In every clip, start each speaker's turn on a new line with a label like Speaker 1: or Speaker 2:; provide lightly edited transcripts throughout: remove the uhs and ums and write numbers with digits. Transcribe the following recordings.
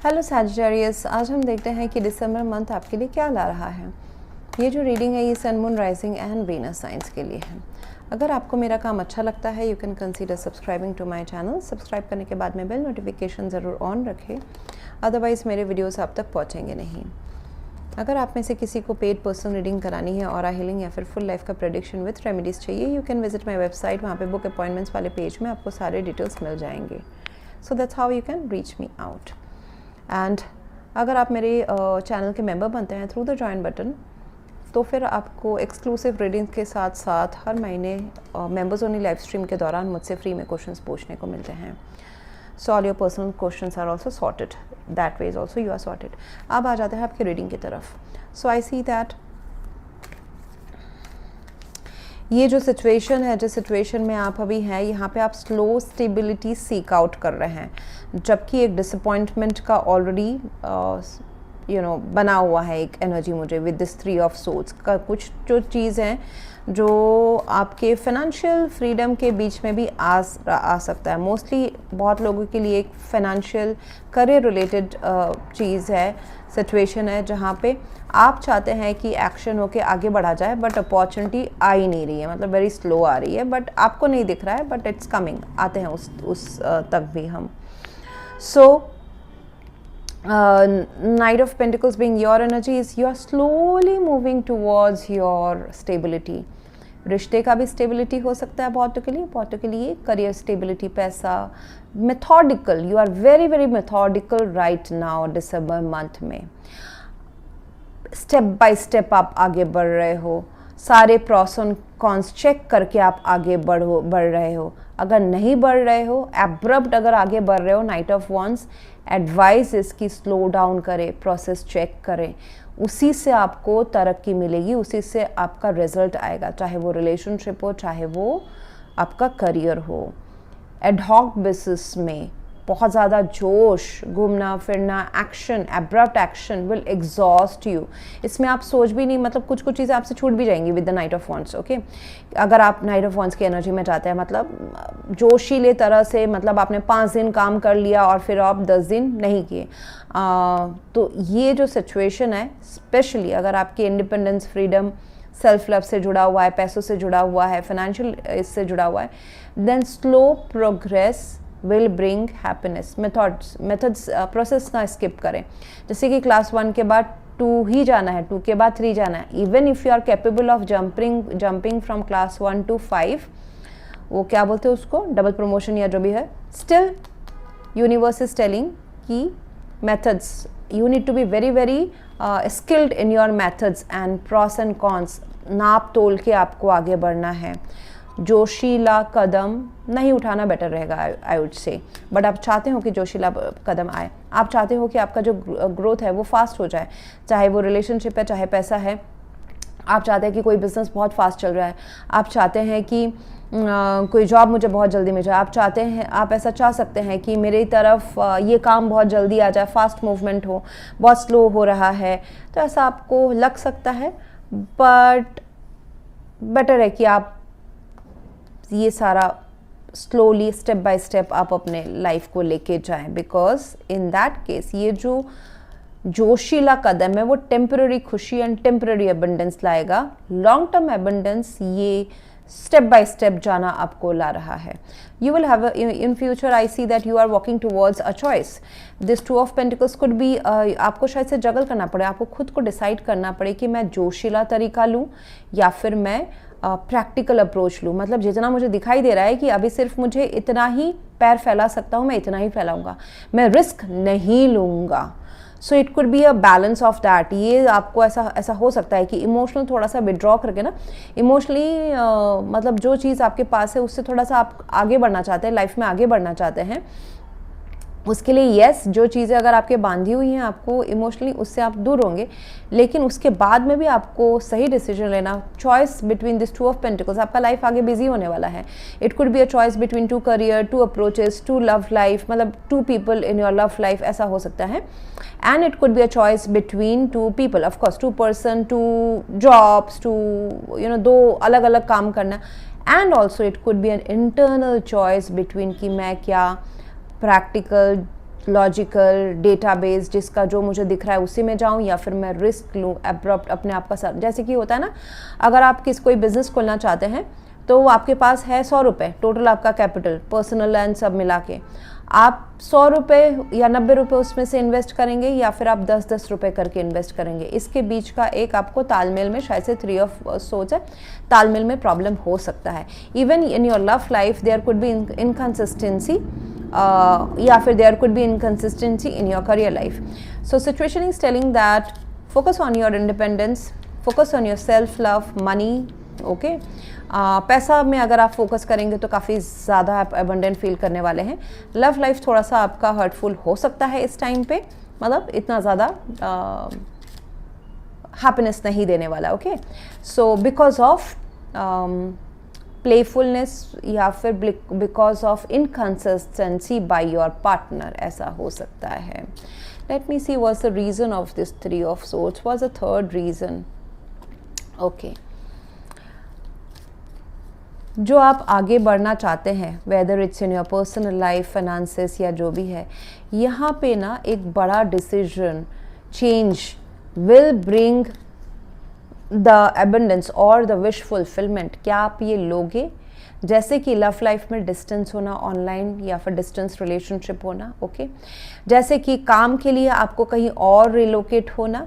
Speaker 1: Hello Sagittarius, आज हम देखते हैं कि दिसंबर मंथ आपके लिए क्या ला रहा है। ये जो रीडिंग है ये sun, moon, rising and Venus signs के लिए है। अगर आपको मेरा काम अच्छा लगता है you can consider subscribing to my channel. Subscribe करने के बाद में बेल नोटिफिकेशन ज़रूर ऑन रखें, अदरवाइज़ मेरे वीडियोस आप तक पहुंचेंगे नहीं। अगर आप में से किसी को पेड पर्सनल रीडिंग करानी है, ऑरा हीलिंग या फिर फुल लाइफ का प्रेडिक्शन विथ रेमेडीज़ चाहिए, you can visit my website. वहाँ पे बुक अपॉइंटमेंट्स वाले पेज में आपको सारे डिटेल्स मिल जाएंगे। So that's how you can reach me out. And अगर आप मेरे चैनल के मेंबर बनते हैं थ्रू द जॉइन बटन, तो फिर आपको एक्सक्लूसिव रीडिंग के साथ साथ हर महीने मेंबर्स ओनली लाइव स्ट्रीम के दौरान मुझसे फ्री में क्वेश्चंस पूछने को मिलते हैं। So all your personal questions are also sorted, that ways also you are sorted. अब आ जाते हैं आपकी रीडिंग की तरफ। सो आई सी दैट ये जो सिचुएशन है, जिस सिचुएशन में आप अभी हैं, यहाँ पे आप स्लो स्टेबिलिटी सीक आउट कर रहे हैं, जबकि एक डिसअपॉइंटमेंट का ऑलरेडी बना हुआ है एक एनर्जी मुझे विद दिस 3 ऑफ सोर्ड्स का। कुछ जो चीज़ हैं जो आपके फाइनेंशियल फ्रीडम के बीच में भी आ सकता है। मोस्टली बहुत लोगों के लिए एक फाइनेंशियल करियर रिलेटेड चीज़ है, सिचुएशन है, जहाँ पे आप चाहते हैं कि एक्शन होके आगे बढ़ा जाए, बट अपॉर्चुनिटी आ ही नहीं रही है, मतलब वेरी स्लो आ रही है, बट आपको नहीं दिख रहा है, बट इट्स कमिंग। आते हैं उस तक भी हम। सो Knight of Pentacles being your energies, you are slowly moving towards your stability. रिश्ते का भी स्टेबिलिटी हो सकता है बहुतों के लिए करियर स्टेबिलिटी, पैसा, methodical. You are very very methodical right now December month में। स्टेप बाय स्टेप आप आगे बढ़ रहे हो, सारे प्रॉस एंड कॉन्स चेक करके आप आगे बढ़ रहे हो। अगर नहीं बढ़ रहे हो, एब्रप्ट अगर आगे बढ़ रहे हो, नाइट ऑफ वॉन्ड्स एडवाइस इसकी स्लो डाउन करें, प्रोसेस चेक करें, उसी से आपको तरक्की मिलेगी, उसी से आपका रिजल्ट आएगा, चाहे वो रिलेशनशिप हो, चाहे वो आपका करियर हो। एडहॉक बेसिस में बहुत ज़्यादा जोश, घूमना फिरना, action, abrupt action will exhaust you. इसमें आप सोच भी नहीं, मतलब कुछ चीज़ें आपसे छूट भी जाएंगी with the night of wands. Okay, अगर आप नाइट ऑफ वॉन्ड्स की एनर्जी में जाते हैं, मतलब जोशीले तरह से, मतलब आपने 5 दिन काम कर लिया और फिर आप 10 दिन नहीं किए, तो ये जो सिचुएशन है, स्पेशली अगर आपकी इंडिपेंडेंस, फ्रीडम, सेल्फ लव से जुड़ा हुआ है, पैसों से जुड़ा हुआ है, फाइनेंशियल इससे जुड़ा हुआ है, then slow progress will bring happiness. Methods process ना स्किप करें। जैसे कि क्लास 1 के बाद 2 ही जाना है, 2 के बाद 3 जाना है। Even if you are capable of jumping from class 1 to 5, वो क्या बोलते हैं उसको, डबल प्रमोशन या जो भी है, स्टिल यूनिवर्स इज टेलिंग कि methods, you need to be very very skilled in your methods and pros and cons. नाप तोल के आपको आगे बढ़ना है। जोशीला कदम नहीं उठाना बेटर रहेगा, आई वुड से। बट आप चाहते हो कि जोशीला कदम आए, आप चाहते हो कि आपका जो ग्रोथ है वो फास्ट हो जाए, चाहे वो रिलेशनशिप है, चाहे पैसा है। आप चाहते हैं कि कोई बिजनेस बहुत फास्ट चल रहा है, आप चाहते हैं कि कोई जॉब मुझे बहुत जल्दी मिल जाए, आप चाहते हैं, आप ऐसा चाह सकते हैं कि मेरी तरफ ये काम बहुत जल्दी आ जाए, फास्ट मूवमेंट हो, बहुत स्लो हो रहा है, तो ऐसा आपको लग सकता है। बट बेटर है कि आप ये सारा स्लोली, स्टेप बाय स्टेप आप अपने लाइफ को लेके जाएं, बिकॉज इन दैट केस ये जो जोशीला कदम है वो टेम्पररी खुशी एंड टेम्पररी एबंडेंस लाएगा। लॉन्ग टर्म एबंडेंस ये स्टेप बाय स्टेप जाना आपको ला रहा है। You will have in future, I see that you are walking towards a choice. This 2 of pentacles could be, आपको शायद से जगल करना पड़े, आपको खुद को डिसाइड करना पड़े कि मैं जोशीला तरीका लूँ या फिर मैं प्रैक्टिकल अप्रोच लूँ। मतलब जितना मुझे दिखाई दे रहा है कि अभी सिर्फ मुझे इतना ही पैर फैला सकता हूँ, मैं इतना ही फैलाऊंगा, मैं रिस्क नहीं लूँगा। So it could be a balance of that. ये आपको ऐसा हो सकता है कि इमोशनल थोड़ा सा विड्रॉ करके ना, इमोशनली मतलब जो चीज़ आपके पास है उससे थोड़ा सा आप आगे बढ़ना चाहते हैं, लाइफ में आगे बढ़ना चाहते हैं, उसके लिए यस, जो चीज़ें अगर आपके बांधी हुई हैं आपको इमोशनली, उससे आप दूर होंगे, लेकिन उसके बाद में भी आपको सही डिसीजन लेना। Choice between this 2 of pentacles, आपका लाइफ आगे बिजी होने वाला है। It could be a choice between 2 career, 2 approaches, 2 love life, मतलब 2 people in your love life, ऐसा हो सकता है। And it could be a choice between 2 people, of course 2 person, 2 jobs, 2 अलग अलग काम करना। And also it could be an internal choice between कि मैं क्या प्रैक्टिकल लॉजिकल डेटाबेस जिसका जो मुझे दिख रहा है उसी में जाऊं, या फिर मैं रिस्क लूं एब्रप्ट अपने आप का सर, जैसे कि होता है ना, अगर आप कोई बिजनेस खोलना चाहते हैं तो आपके पास है 100 रुपये टोटल आपका कैपिटल, पर्सनल एंड सब मिला के, आप 100 रुपये या 90 रुपये उसमें से इन्वेस्ट करेंगे, या फिर आप 10-10 रुपये करके इन्वेस्ट करेंगे। इसके बीच का एक आपको तालमेल में, शायद से 3 ऑफ सोच है, तालमेल में प्रॉब्लम हो सकता है। Even in your love life there could be inconsistency, या फिर there could be inconsistency in your career life. So situation is telling that focus on your independence, focus on your self love, money, okay. पैसा में अगर आप focus करेंगे तो काफ़ी ज़्यादा आप अबंडेंट फील करने वाले हैं। लव लाइफ थोड़ा सा आपका हर्टफुल हो सकता है इस टाइम पे, मतलब इतना ज़्यादा हैप्पीनेस नहीं देने वाला, okay. So because of playfulness या फिर because of inconsistency by your partner, ऐसा हो सकता है। Let me see what's the reason of this 3 of swords, what's the third reason, okay. जो आप आगे बढ़ना चाहते हैं, whether it's in your personal life, finances या जो भी है, यहाँ पे ना एक बड़ा decision change will bring the abundance और द विश फुलफिलमेंट। क्या आप ये लोगे? जैसे कि लव लाइफ में डिस्टेंस होना, ऑनलाइन या फिर डिस्टेंस रिलेशनशिप होना, ओके। जैसे कि काम के लिए आपको कहीं और रिलोकेट होना,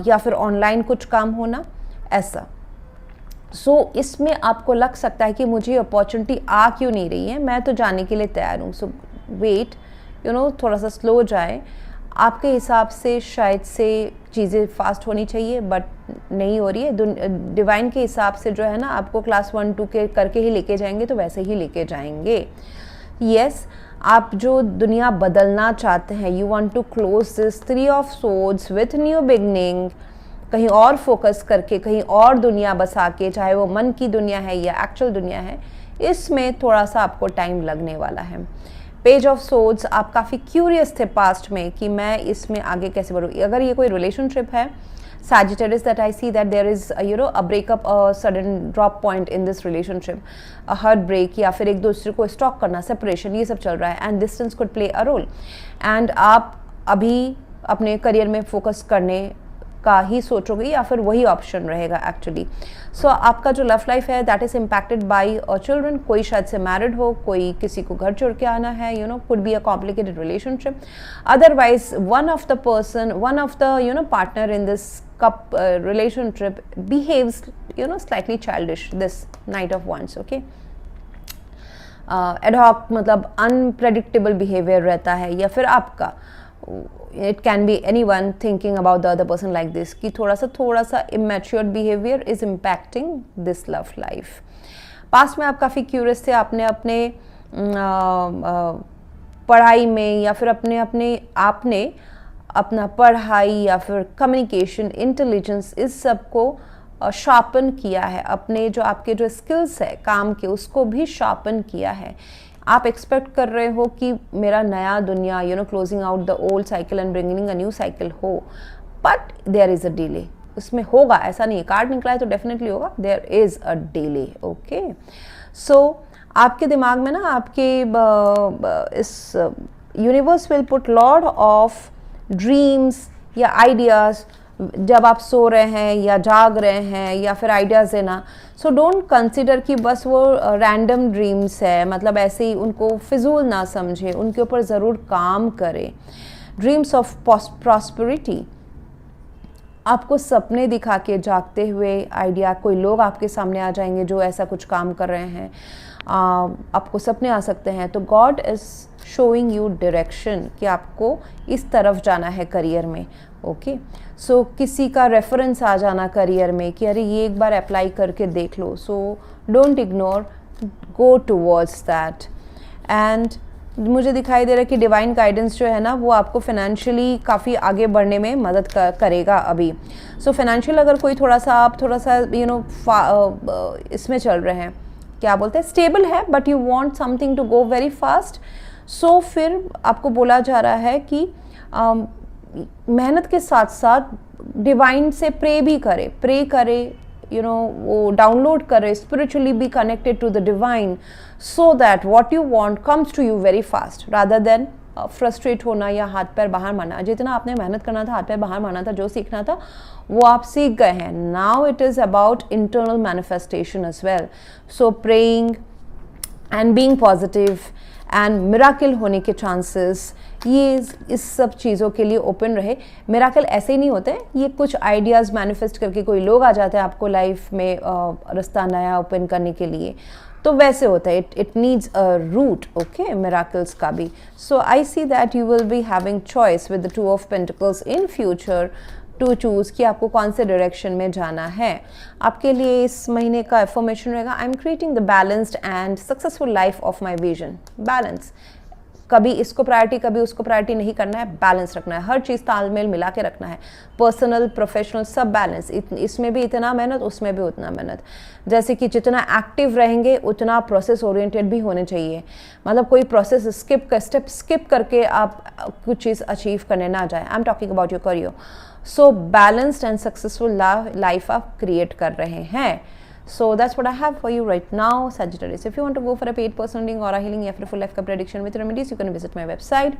Speaker 1: या फिर ऑनलाइन कुछ काम होना, ऐसा। सो इसमें आपको लग सकता है कि मुझे अपॉर्चुनिटी आ क्यों नहीं रही है, मैं तो जाने के लिए तैयार हूँ। सो वेट, थोड़ा सा स्लो जाए। आपके हिसाब से शायद से चीज़ें फास्ट होनी चाहिए, बट नहीं हो रही है। डिवाइन के हिसाब से जो है ना, आपको क्लास 1-2 के करके ही लेके जाएंगे तो वैसे ही लेके जाएंगे। यस, आप जो दुनिया बदलना चाहते हैं, you want to close this 3 of swords with new beginning, कहीं और फोकस करके, कहीं और दुनिया बसा के, चाहे वो मन की दुनिया है या एक्चुअल दुनिया है, इसमें थोड़ा सा आपको टाइम लगने वाला है। पेज ऑफ सोर्ड्स, आप काफ़ी क्यूरियस थे पास्ट में कि मैं इसमें आगे कैसे बढ़ूँ। अगर ये कोई रिलेशनशिप है, Sagittarius, that I see that there is a breakup, a sudden drop point in this relationship, a heartbreak, या फिर एक दूसरे को स्टॉक करना, सेपरेशन, ये सब चल रहा है, and distance could play a role. And आप अभी अपने करियर में फोकस करने का ही सोचोगे या फिर वही ऑप्शन रहेगा एक्चुअली। सो आपका जो लव लाइफ है that is impacted by children, कोई शायद से मैरिड हो, कोई किसी को घर छोड़ के आना है, could be a complicated relationship. Otherwise one of the person, one of the partner in this cup relationship behaves slightly childish this knight of wands, okay. Ad hoc मतलब अनप्रेडिक्टेबल बिहेवियर रहता है, या फिर आपका it can be anyone thinking about the other person like this कि थोड़ा सा immature behavior is impacting this love life। Past में आप काफ़ी क्यूरियस थे, आपने अपने पढ़ाई में या फिर आपने अपना पढ़ाई या फिर कम्युनिकेशन, इंटेलिजेंस, इस सब को शार्पन किया है। अपने जो आपके जो स्किल्स है काम के, उसको भी शार्पन किया है। आप एक्सपेक्ट कर रहे हो कि मेरा नया दुनिया closing out the old cycle and bringing a new cycle हो, but there is a delay. उसमें होगा, ऐसा नहीं है, कार्ड निकला है तो डेफिनेटली होगा, there is a delay, okay. So आपके दिमाग में ना, आपके इस universe will put lot of dreams या आइडियाज़ जब आप सो रहे हैं या जाग रहे हैं, या फिर आइडियाज़ देना। सो डोंट कंसिडर कि बस वो रैंडम ड्रीम्स है, मतलब ऐसे ही उनको फिजूल ना समझे, उनके ऊपर ज़रूर काम करें। ड्रीम्स ऑफ प्रॉस्पेरिटी, आपको सपने दिखा के जागते हुए आइडिया, कोई लोग आपके सामने आ जाएंगे जो ऐसा कुछ काम कर रहे हैं, आपको सपने आ सकते हैं। तो God is showing you direction कि आपको इस तरफ जाना है करियर में, ओके। सो किसी का रेफरेंस आ जाना करियर में कि अरे ये एक बार अप्लाई करके देख लो। So don't ignore, go towards that. And मुझे दिखाई दे रहा है कि डिवाइन गाइडेंस जो है ना, वो आपको फाइनेंशियली काफ़ी आगे बढ़ने में मदद करेगा अभी। सो फाइनेंशियल अगर कोई आप थोड़ा सा इसमें चल रहे हैं, क्या बोलते हैं, स्टेबल है, but you want something to go very fast. So फिर आपको बोला जा रहा है कि मेहनत के साथ साथ डिवाइन से प्रे करे, वो डाउनलोड करे, spiritually be connected to the divine, so that what you want comes to you very fast, rather than frustrate होना या हाथ पैर बाहर मारना, जितना आपने मेहनत करना था, हाथ पैर बाहर मारना था, जो सीखना था वो आप सीख गए हैं. Now it is about internal manifestation as well. So praying and being positive and miracle होने के चांसेस, ये इस सब चीज़ों के लिए ओपन रहे. मिराकल ऐसे ही नहीं होते, ये कुछ आइडियाज़ मैनिफेस्ट करके कोई लोग आ जाते हैं आपको लाइफ में रास्ता नया ओपन करने के लिए, तो वैसे होता है. It needs a root. Okay, miracles का भी. So I see that you will be having choice with the 2 of pentacles in future to choose कि आपको कौन से डायरेक्शन में जाना है. आपके लिए इस महीने का एफर्मेशन रहेगा, I am creating the balanced and successful life of my vision. Balance, कभी इसको प्रायोरिटी कभी उसको प्रायोरिटी नहीं करना है, बैलेंस रखना है, हर चीज़ तालमेल मिला के रखना है. पर्सनल प्रोफेशनल सब बैलेंस, इसमें भी इतना मेहनत, उसमें भी उतना मेहनत. जैसे कि जितना एक्टिव रहेंगे उतना प्रोसेस ओरिएंटेड भी होने चाहिए. मतलब कोई प्रोसेस स्टेप स्किप करके आप कुछ चीज़ अचीव करने ना जाए. I am talking about your career. So balanced and successful life आप क्रिएट कर रहे हैं. So that's what I have for you right now, Sagittarius. If you want to go for a paid personal reading or a healing या फिर full life का prediction with remedies, you can visit my website.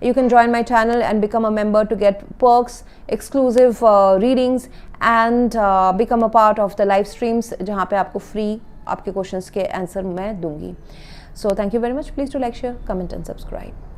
Speaker 1: You can join my channel and become a member to get perks, exclusive readings and become a part of the live streams जहाँ पे आपको free आपके questions के answer मैं दूंगी. So thank you very much. Please do like, share, comment and subscribe.